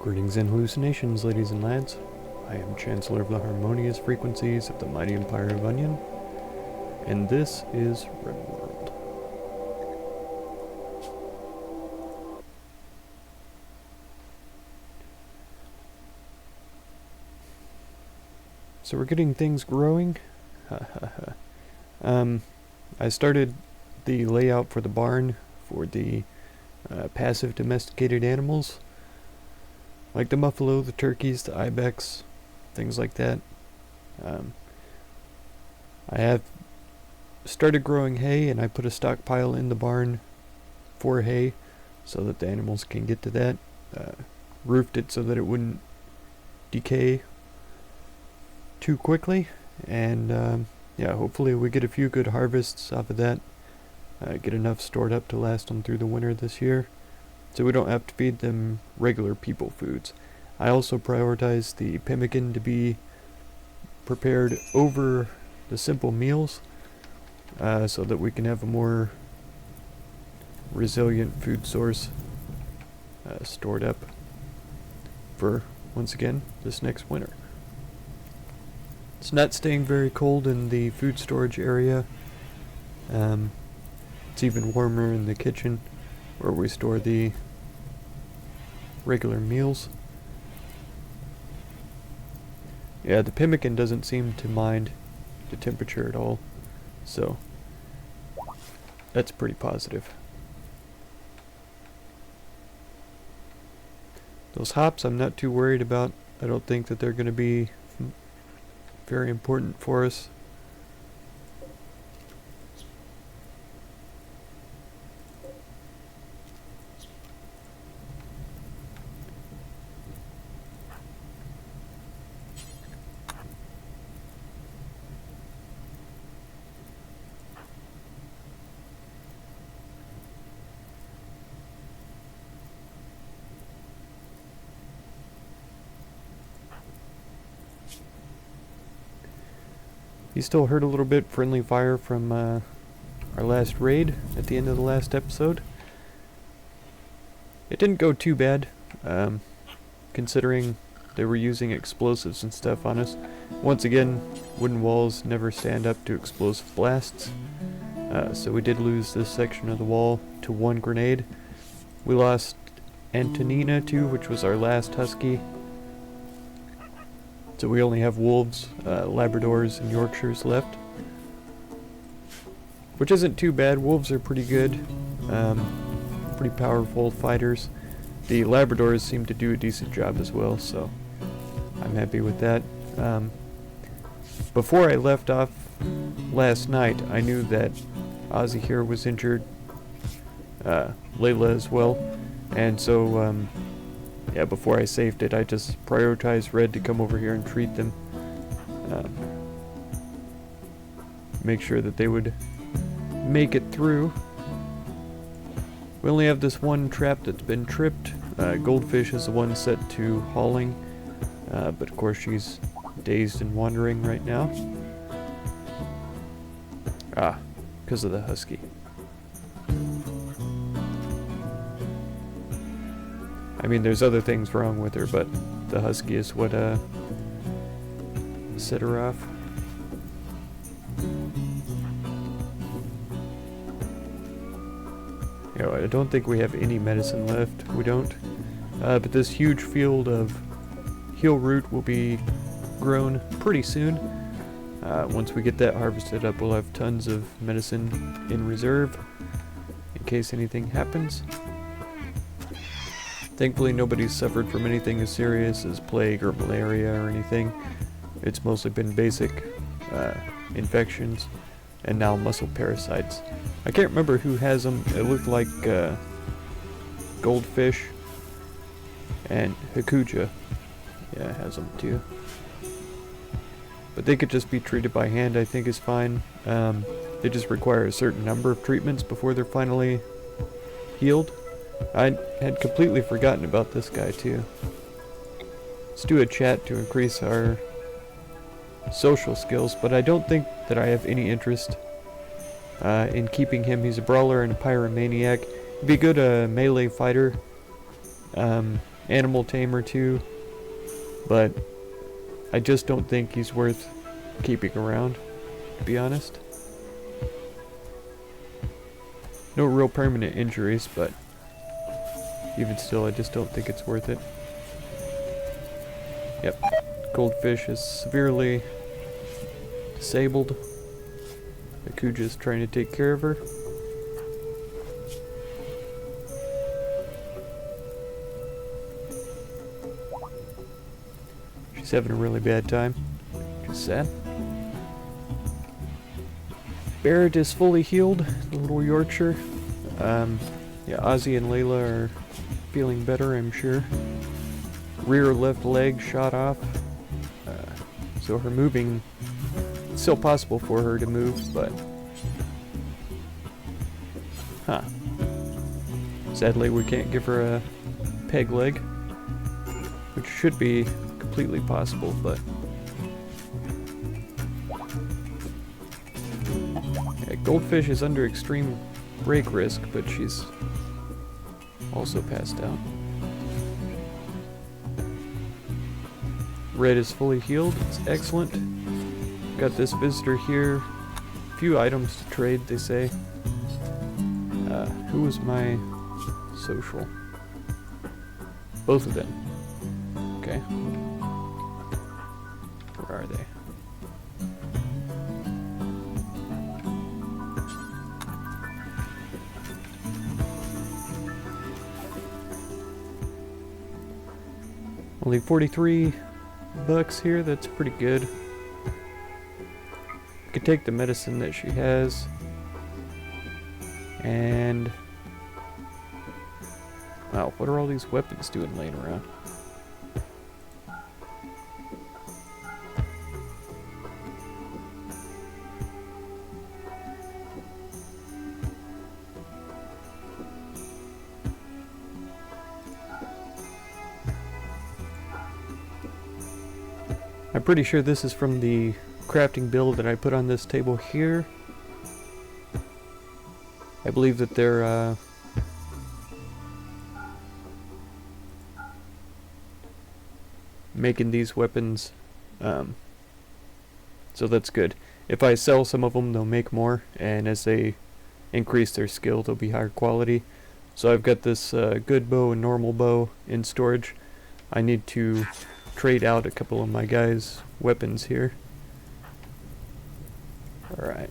Greetings and hallucinations, ladies and lads. I am Chancellor of the Harmonious Frequencies of the Mighty Empire of Onion, and this is Rimworld. So we're getting things growing. I started the layout for the barn for the passive domesticated animals, like the buffalo, the turkeys, the ibex, things like that. I have started growing hay, and I put a stockpile in the barn for hay so that the animals can get to that. Roofed it so that it wouldn't decay too quickly, and yeah, hopefully we get a few good harvests off of that. Get enough stored up to last them through the winter this year, so we don't have to feed them regular people foods. I also prioritize the pemmican to be prepared over the simple meals, so that we can have a more resilient food source stored up for, once again, this next winter. It's not staying very cold in the food storage area. It's even warmer in the kitchen where we store the regular meals. Yeah, the pemmican doesn't seem to mind the temperature at all, so that's pretty positive. Those hops I'm not too worried about. I don't think that they're going to be very important for us. You still heard a little bit friendly fire from our last raid at the end of the last episode. It didn't go too bad, considering they were using explosives and stuff on us. Once again, wooden walls never stand up to explosive blasts, so we did lose this section of the wall to one grenade. We lost Antonina too, which was our last husky. So we only have wolves, Labradors, and Yorkshires left, which isn't too bad. Wolves are pretty good, pretty powerful fighters. The Labradors seem to do a decent job as well, so I'm happy with that. Before I left off last night, I knew that Ozzy here was injured, Layla as well, and so yeah, before I saved it, I just prioritized Red to come over here and treat them. Make sure that they would make it through. We only have this one trap that's been tripped. Goldfish is the one set to hauling, but of course she's dazed and wandering right now. Because of the husky. I mean, there's other things wrong with her, but the husky is what set her off. You know, I don't think we have any medicine left. We don't. But this huge field of heal root will be grown pretty soon. Once we get that harvested up, we'll have tons of medicine in reserve in case anything happens. Thankfully, nobody's suffered from anything as serious as plague or malaria or anything. It's mostly been basic infections and now muscle parasites. I can't remember who has them. It looked like Goldfish and Hakuja. Yeah, has them too. But they could just be treated by hand, I think is fine. They just require a certain number of treatments before they're finally healed. I had completely forgotten about this guy too. Let's do a chat to increase our social skills, but I don't think that I have any interest in keeping him. He's a brawler and a pyromaniac. He'd be a good melee fighter. animal tamer too, but I just don't think he's worth keeping around, to be honest. No real permanent injuries, but even still, I just don't think it's worth it. Yep, goldfish is severely disabled. Akuja's trying to take care of her. She's having a really bad time, which is sad. Barrett is fully healed, the little Yorkshire. Yeah, Ozzy and Layla are feeling better, I'm sure. Rear left leg shot off. So her moving, it's still possible for her to move, but... Huh. Sadly, we can't give her a peg leg, which should be completely possible, but... Yeah, Goldfish is under extreme break risk, but she's also passed out. Red is fully healed, it's excellent. Got this visitor here. Few items to trade, they say. Who was my social? Both of them. Okay. Where are they? Only 43 bucks here, that's pretty good. Could take the medicine that she has. And... wow, what are all these weapons doing laying around? I'm pretty sure this is from the crafting build that I put on this table here. I believe that they're making these weapons, so that's good. If I sell some of them, they'll make more, and as they increase their skill, they'll be higher quality. So I've got this good bow and normal bow in storage. I need to trade out a couple of my guys' weapons here. Alright.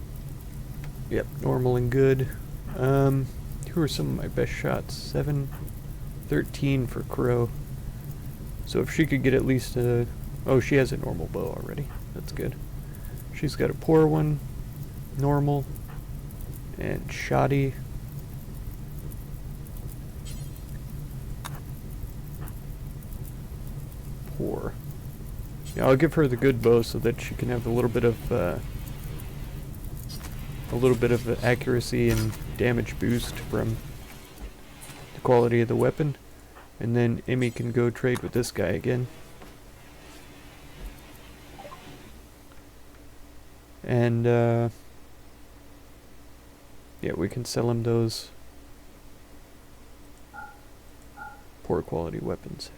Yep, normal and good. Who are some of my best shots? 7, 13 for Crow. So if she could get at least a... oh, she has a normal bow already. That's good. She's got a poor one, normal, and shoddy. Poor. Yeah, I'll give her the good bow so that she can have a little bit of accuracy and damage boost from the quality of the weapon. And then Emmy can go trade with this guy again. And yeah, we can sell him those poor quality weapons.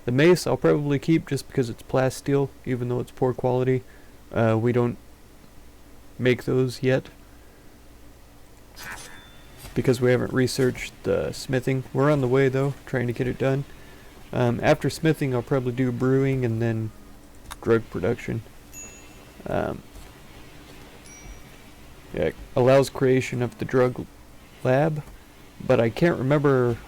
The mace I'll probably keep just because it's plasteel, even though it's poor quality. We don't make those yet because we haven't researched the smithing. We're on the way though, trying to get it done. After smithing, I'll probably do brewing and then drug production. Yeah, it allows creation of the drug lab, but I can't remember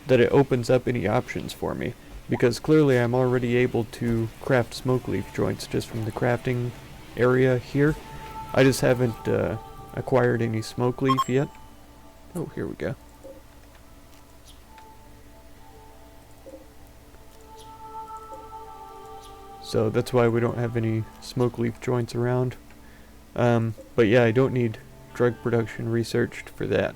that it opens up any options for me, because clearly I'm already able to craft smoke leaf joints just from the crafting area here. I just haven't acquired any smoke leaf yet. Oh, here we go. So that's why we don't have any smoke leaf joints around. But yeah, I don't need drug production researched for that.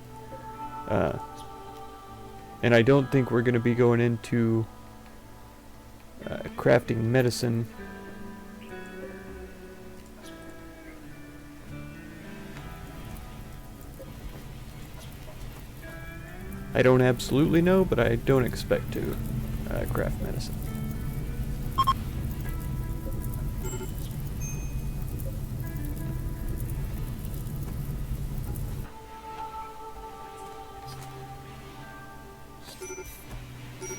And I don't think we're going to be going into crafting medicine. I don't absolutely know, but I don't expect to craft medicine.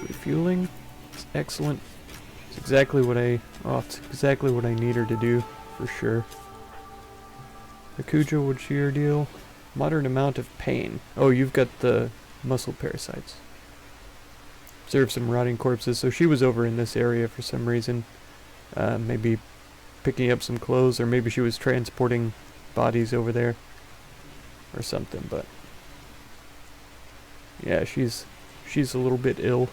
Refueling. It's excellent. It's exactly what I need her to do, for sure. The Cujo would shear deal. Moderate amount of pain. Oh, you've got the muscle parasites. Observe some rotting corpses. So she was over in this area for some reason. Maybe picking up some clothes, or maybe she was transporting bodies over there. Or something, but... yeah, she's a little bit ill.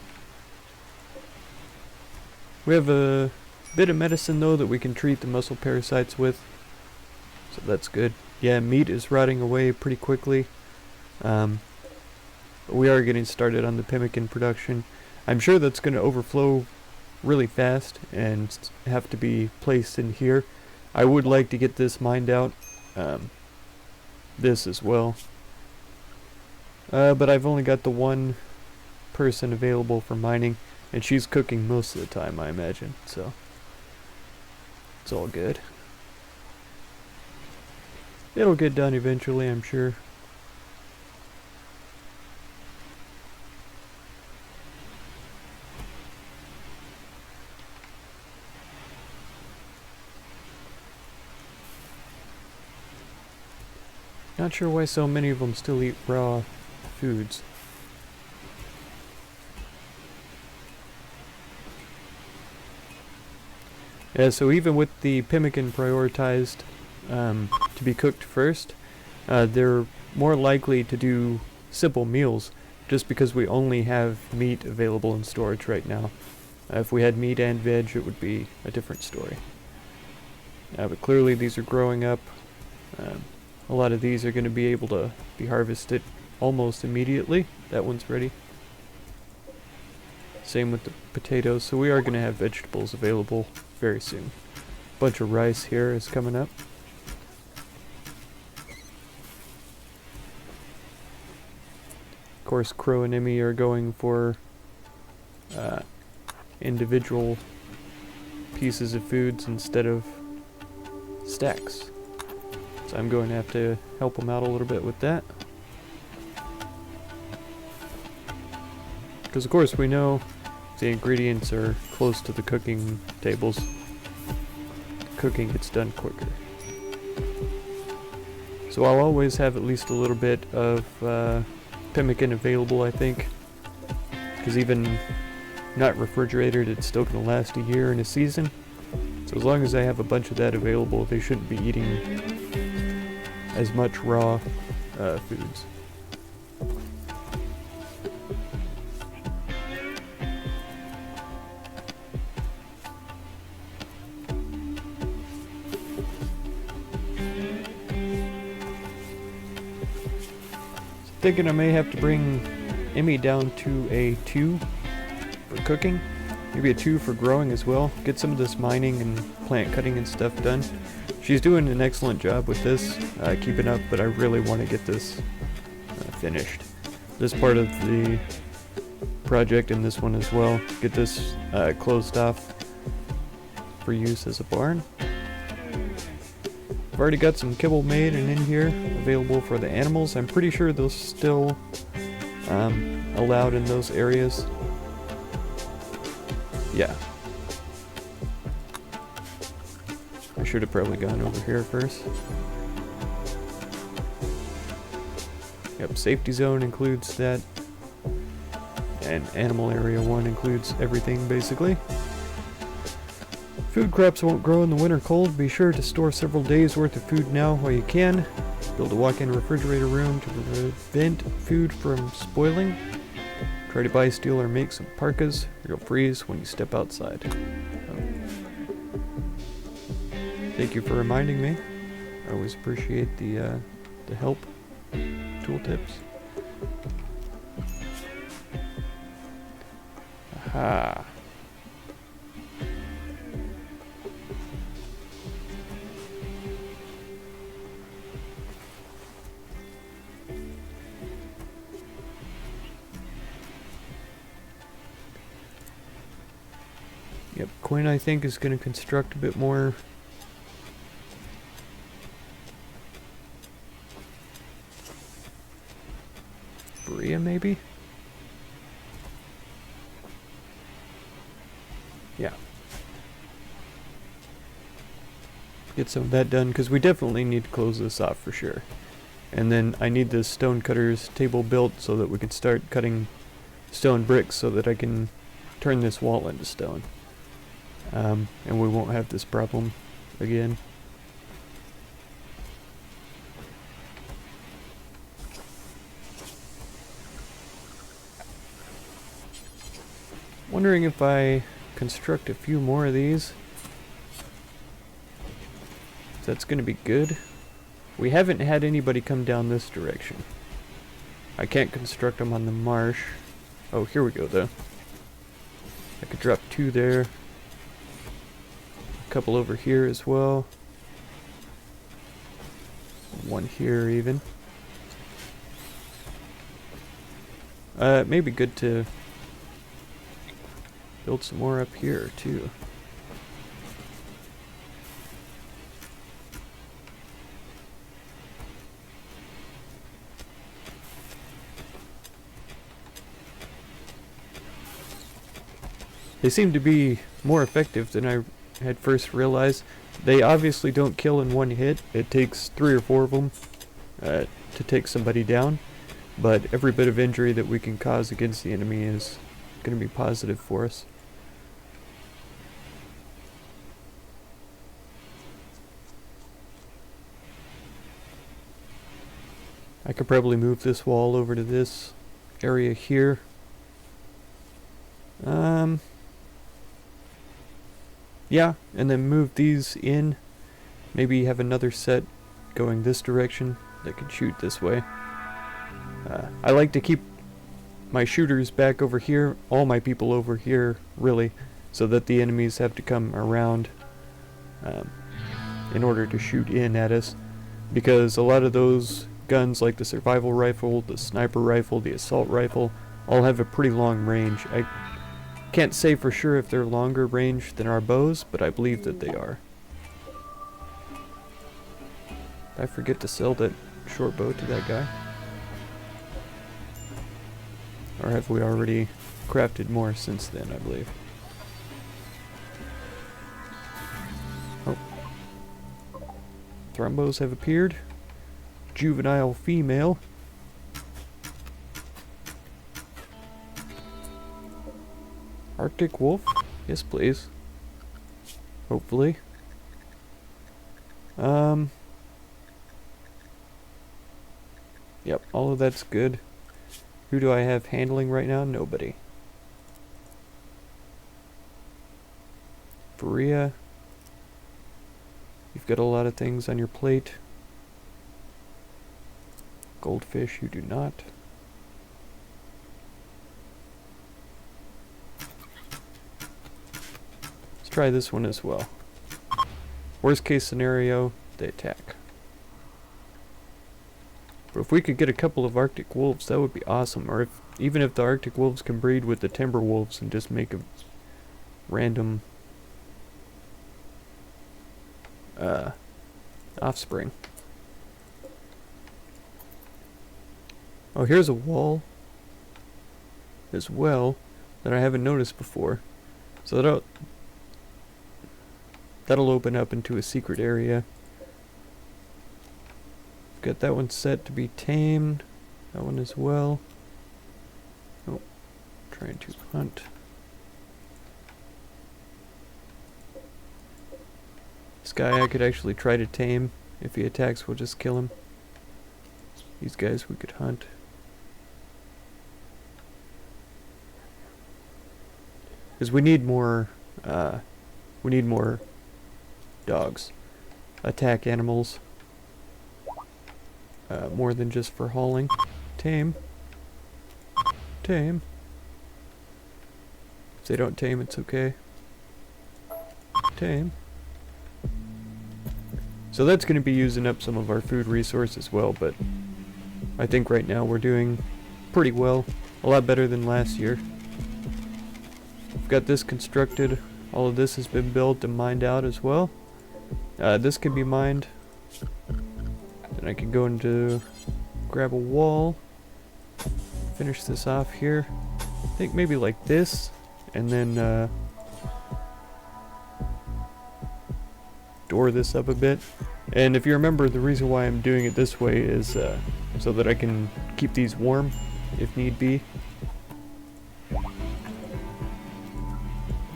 We have a bit of medicine, though, that we can treat the muscle parasites with. So that's good. Yeah, meat is rotting away pretty quickly. But we are getting started on the pemmican production. I'm sure that's going to overflow really fast and have to be placed in here. I would like to get this mined out. This as well. But I've only got the one person available for mining. And she's cooking most of the time, I imagine, so it's all good. It'll get done eventually, I'm sure. Not sure why so many of them still eat raw foods. Yeah, so even with the pemmican prioritized to be cooked first, they're more likely to do simple meals just because we only have meat available in storage right now. If we had meat and veg, it would be a different story. But clearly these are growing up. A lot of these are going to be able to be harvested almost immediately. That one's ready. Same with the potatoes, so we are going to have vegetables available very soon. Bunch of rice here is coming up. Of course, Crow and Emmy are going for individual pieces of foods instead of stacks. So I'm going to have to help them out a little bit with that. Because of course we know the ingredients are close to the cooking tables. Cooking gets done quicker. So I'll always have at least a little bit of pemmican available, I think. Because even not refrigerated, it's still going to last a year and a season. So as long as I have a bunch of that available, they shouldn't be eating as much raw foods. Thinking I may have to bring Emmy down to a 2 for cooking, maybe a 2 for growing as well. Get some of this mining and plant cutting and stuff done. She's doing an excellent job with this, keeping up, but I really want to get this finished. This part of the project and this one as well. Get this closed off for use as a barn. I've already got some kibble made and in here available for the animals. I'm pretty sure those still allowed in those areas. Yeah. I should have probably gone over here first. Yep, safety zone includes that. And animal area 1 includes everything basically. Food crops won't grow in the winter cold. Be sure to store several days worth of food now while you can. Build a walk-in refrigerator room to prevent food from spoiling. Try to buy, steal, or make some parkas, or you'll freeze when you step outside. Thank you for reminding me. I always appreciate the help, tooltips. Aha. Yep, Quinn I think is going to construct a bit more. Berea maybe? Yeah. Get some of that done, because we definitely need to close this off for sure. And then I need this stone cutter's table built so that we can start cutting stone bricks so that I can turn this wall into stone. And we won't have this problem again. Wondering if I construct a few more of these. That's going to be good. We haven't had anybody come down this direction. I can't construct them on the marsh. Oh, here we go though. I could drop 2 there. A couple over here as well. 1 here even. It may be good to build some more up here too. They seem to be more effective than I had first realized. They obviously don't kill in one hit. It takes 3 or 4 of them to take somebody down. But every bit of injury that we can cause against the enemy is going to be positive for us. I could probably move this wall over to this area here. Yeah, and then move these in. Maybe have another set going this direction that can shoot this way. I like to keep my shooters back over here, all my people over here, really, so that the enemies have to come around in order to shoot in at us. Because a lot of those guns, like the survival rifle, the sniper rifle, the assault rifle, all have a pretty long range. I can't say for sure if they're longer range than our bows, but I believe that they are. Did I forget to sell that short bow to that guy? Or have we already crafted more since then, I believe? Oh. Thrombos have appeared. Juvenile female. Arctic wolf? Yes, please. Hopefully. Yep, all of that's good. Who do I have handling right now? Nobody. Berea. You've got a lot of things on your plate. Goldfish, you do not. Let's try this one as well. Worst case scenario, they attack. But if we could get a couple of Arctic wolves, that would be awesome. Or even if the Arctic wolves can breed with the timber wolves and just make a random offspring. Oh, here's a wall as well that I haven't noticed before. So that'll open up into a secret area. Got that one set to be tamed. That one as well. Oh, trying to hunt. This guy I could actually try to tame. If he attacks, we'll just kill him. These guys we could hunt. Because we need more dogs. Attack animals. More than just for hauling. Tame. Tame. If they don't tame, it's okay. Tame. So that's going to be using up some of our food resource as well, but I think right now we're doing pretty well. A lot better than last year. We've got this constructed. All of this has been built and mined out as well. This can be mined. Then I can go into grab a wall. Finish this off here. I think maybe like this. And then door this up a bit. And if you remember, the reason why I'm doing it this way is so that I can keep these warm if need be.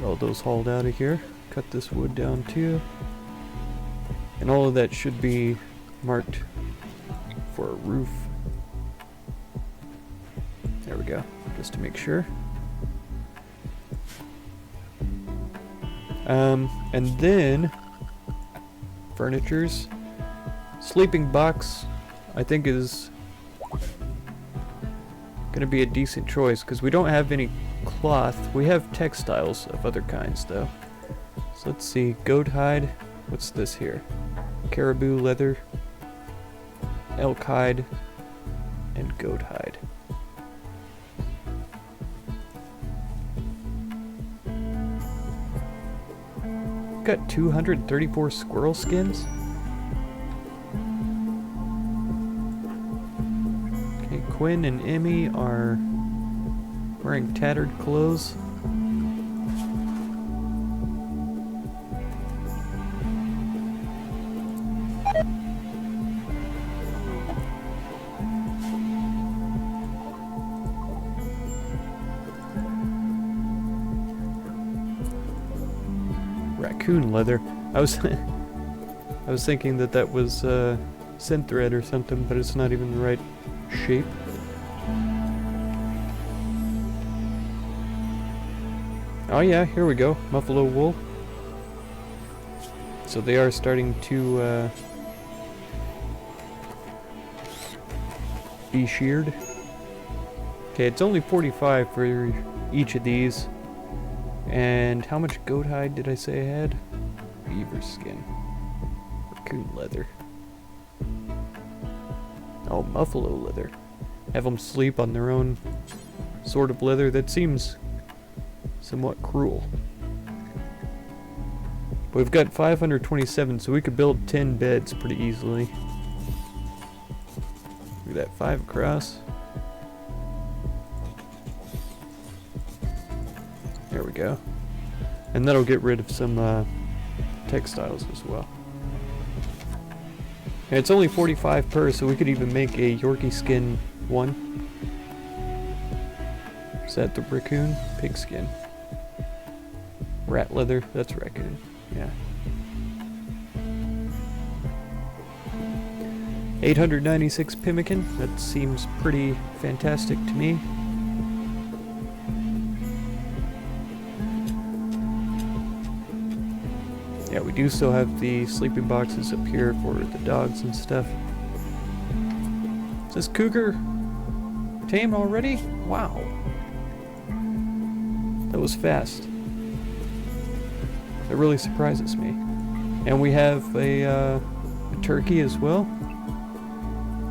All those hauled out of here. Cut this wood down too. And all of that should be marked for a roof. There we go, just to make sure. And then furnitures. Sleeping box, I think, is gonna be a decent choice because we don't have any cloth. We have textiles of other kinds though. So let's see, goat hide. What's this here? Caribou leather, elk hide, and goat hide. Got 234 squirrel skins. Okay, Quinn and Emmy are wearing tattered clothes. Raccoon leather. I was thinking that was synthread or something, but it's not even the right shape. Oh yeah, here we go. Buffalo wool. So they are starting to be sheared. Okay, it's only 45 for each of these. And how much goat hide did I say I had? Beaver skin. Raccoon leather. Oh, buffalo leather. Have them sleep on their own sort of leather. That seems somewhat cruel. But we've got 527, so we could build 10 beds pretty easily. Look at that, 5 across. There we go. And that'll get rid of some textiles as well. And it's only 45 per, so we could even make a Yorkie skin 1. Is that the raccoon? Pig skin. Rat leather, that's raccoon. Yeah. 896 pemmican, that seems pretty fantastic to me. Yeah, we do still have the sleeping boxes up here for the dogs and stuff. Is this cougar tame already? Wow. That was fast. That really surprises me. And we have a turkey as well.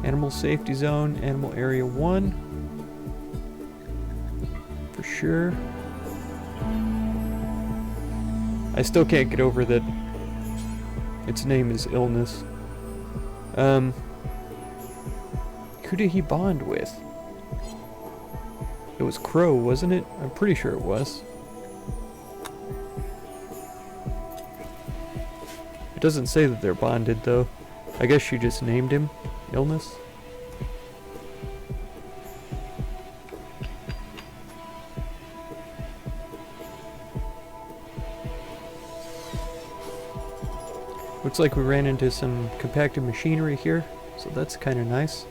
Animal safety zone, animal area 1. For sure. I still can't get over that its name is Illness. Who did he bond with? It was Crow, wasn't it? I'm pretty sure it was. It doesn't say that they're bonded though. I guess she just named him Illness. Looks like we ran into some compacted machinery here, so that's kind of nice.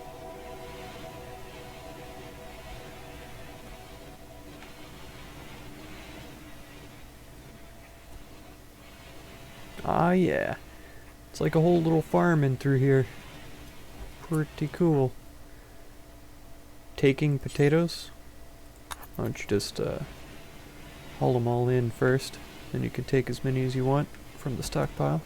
Ah yeah, it's like a whole little farm in through here. Pretty cool. Taking potatoes. Why don't you just haul them all in first, then you can take as many as you want from the stockpile.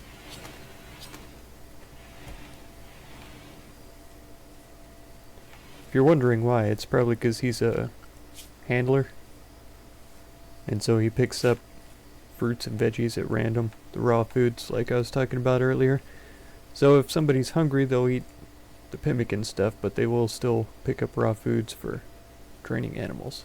If you're wondering why, it's probably because he's a handler. And so he picks up fruits and veggies at random, the raw foods like I was talking about earlier. So if somebody's hungry, they'll eat the pemmican stuff, but they will still pick up raw foods for training animals.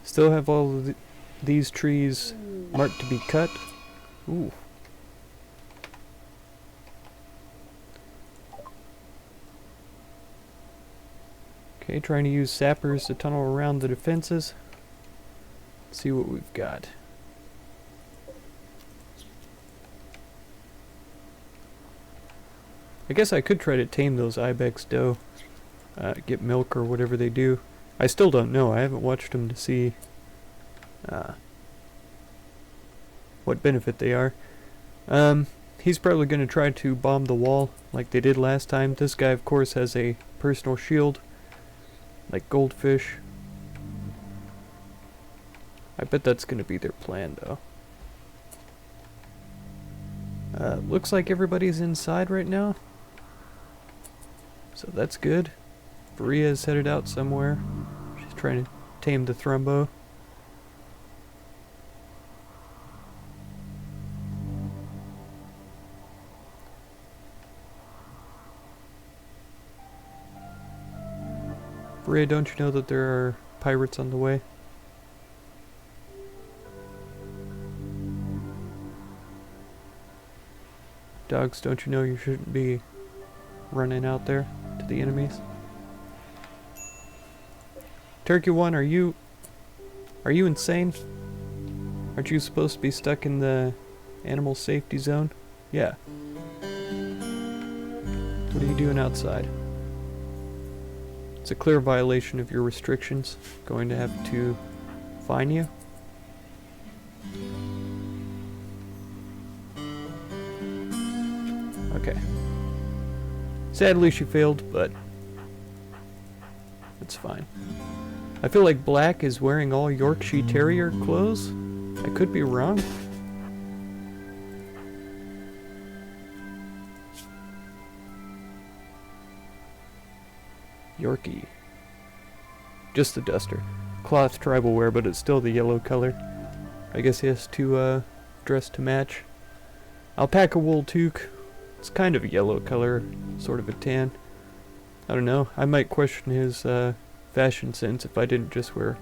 Still have all of these trees marked to be cut. Ooh. Okay, trying to use sappers to tunnel around the defenses. Let's see what we've got. I guess I could try to tame those ibex doe, get milk or whatever they do. I still don't know. I haven't watched them to see what benefit they are. He's probably going to try to bomb the wall like they did last time. This guy, of course, has a personal shield, like goldfish. I bet that's going to be their plan, though. Looks like everybody's inside right now, so that's good. Faria is headed out somewhere. She's trying to tame the thrumbo. Faria, don't you know that there are pirates on the way? Dogs, don't you know you shouldn't be running out there to the enemies? Turkey 1, are you insane? Aren't you supposed to be stuck in the animal safety zone? Yeah. What are you doing outside? It's a clear violation of your restrictions. Going to have to fine you. Okay. Sadly she failed, but it's fine. I feel like Black is wearing all Yorkshire Terrier clothes. I could be wrong. Yorkie. Just the duster. Cloth tribal wear, but it's still the yellow color. I guess he has to dress to match. Alpaca wool toque. It's kind of a yellow color, sort of a tan. I don't know. I might question his fashion sense if I didn't just wear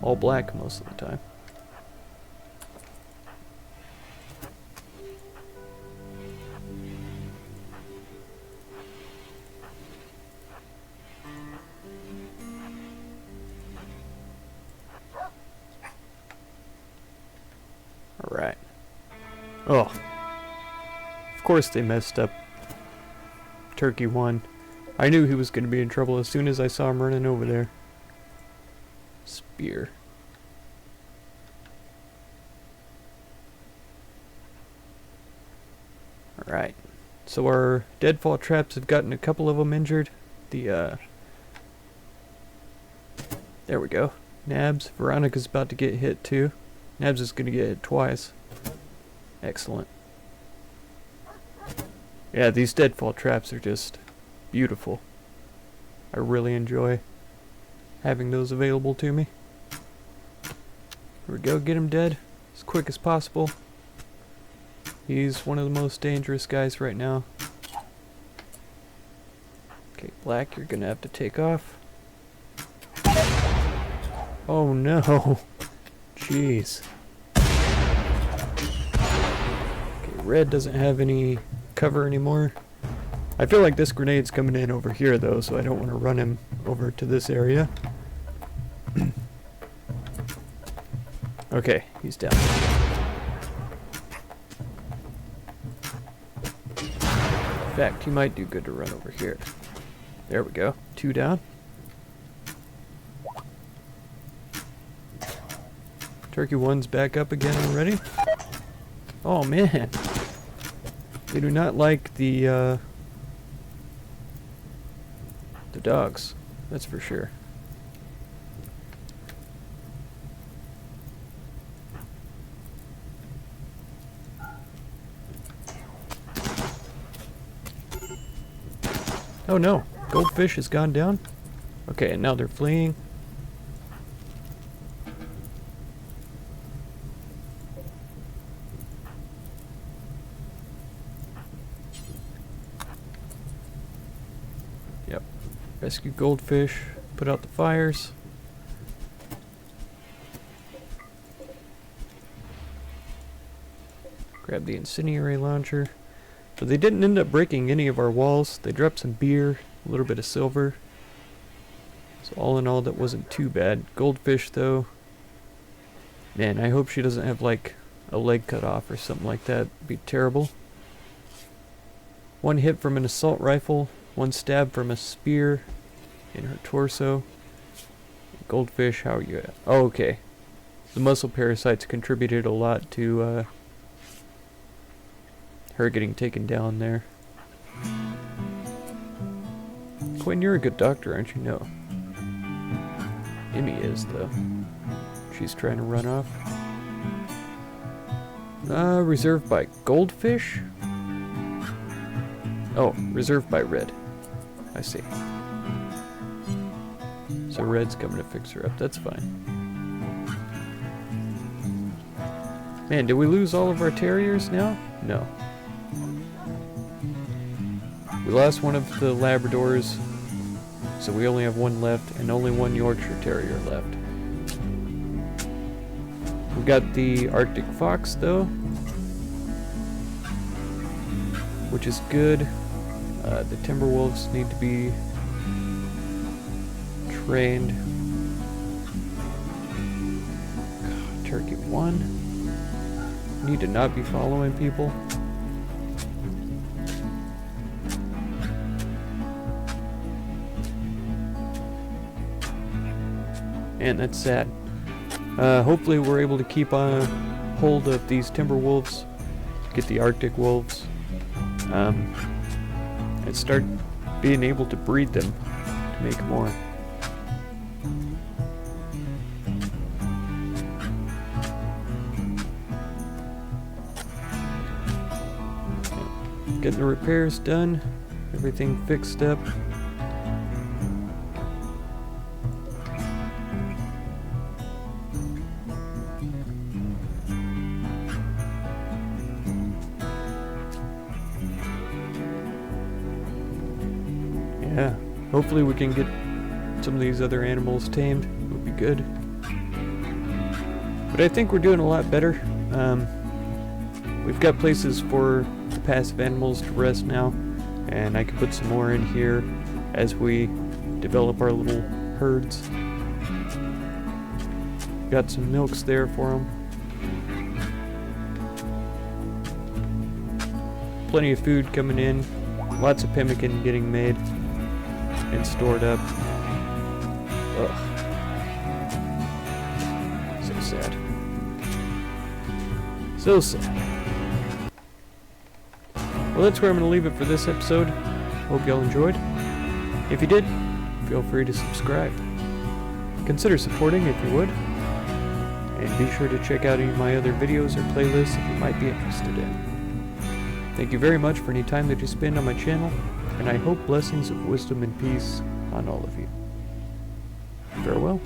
all black most of the time. Alright. Oh. Of course they messed up Turkey 1. I knew he was going to be in trouble as soon as I saw him running over there. Spear. Alright. So our deadfall traps have gotten a couple of them injured. There we go. Nabs. Veronica's about to get hit too. Nabs is going to get hit twice. Excellent. Yeah, these deadfall traps are just beautiful. I really enjoy having those available to me. Here we go, get him dead as quick as possible. He's one of the most dangerous guys right now. Okay, Black, you're gonna have to take off. Oh no. Jeez. Okay, Red doesn't have any cover anymore. I feel like this grenade's coming in over here though, so I don't want to run him over to this area. Okay, he's down. In fact, he might do good to run over here. There we go. 2 down. Turkey 1's back up again already. Oh man. They do not like the dogs, that's for sure. Oh no, goldfish has gone down. Okay, and now they're fleeing. Yep. Rescue goldfish, put out the fires. Grab the incendiary launcher. But they didn't end up breaking any of our walls. They dropped some beer, a little bit of silver. So all in all, that wasn't too bad. Goldfish, though. Man, I hope she doesn't have, like, a leg cut off or something like that. It'd be terrible. One hit from an assault rifle. One stab from a spear in her torso. Goldfish, how are you at? Oh, okay. The muscle parasites contributed a lot to, her getting taken down there. Quinn, you're a good doctor, aren't you? No. Emmy is, though. She's trying to run off. Reserved by goldfish? Oh, reserved by red. I see. So red's coming to fix her up. That's fine. Man, did we lose all of our terriers now? No. We lost one of the Labradors, so we only have one left, and only one Yorkshire Terrier left. We got the Arctic Fox, though, which is good. The Timberwolves need to be trained. Turkey 1. Need to not be following people. And that's sad. Hopefully we're able to keep on hold of these timber wolves, get the Arctic wolves, and start being able to breed them to make more. Getting the repairs done, everything fixed up. Yeah, hopefully we can get some of these other animals tamed. It would be good. But I think we're doing a lot better. We've got places for the passive animals to rest now, and I can put some more in here as we develop our little herds. Got some milks there for them. Plenty of food coming in. Lots of pemmican getting made and stored up. Ugh. So sad. So sad. Well, that's where I'm going to leave it for this episode. Hope y'all enjoyed. If you did, feel free to subscribe. Consider supporting if you would. And be sure to check out any of my other videos or playlists if you might be interested in. Thank you very much for any time that you spend on my channel, and I hope blessings of wisdom and peace on all of you. Farewell.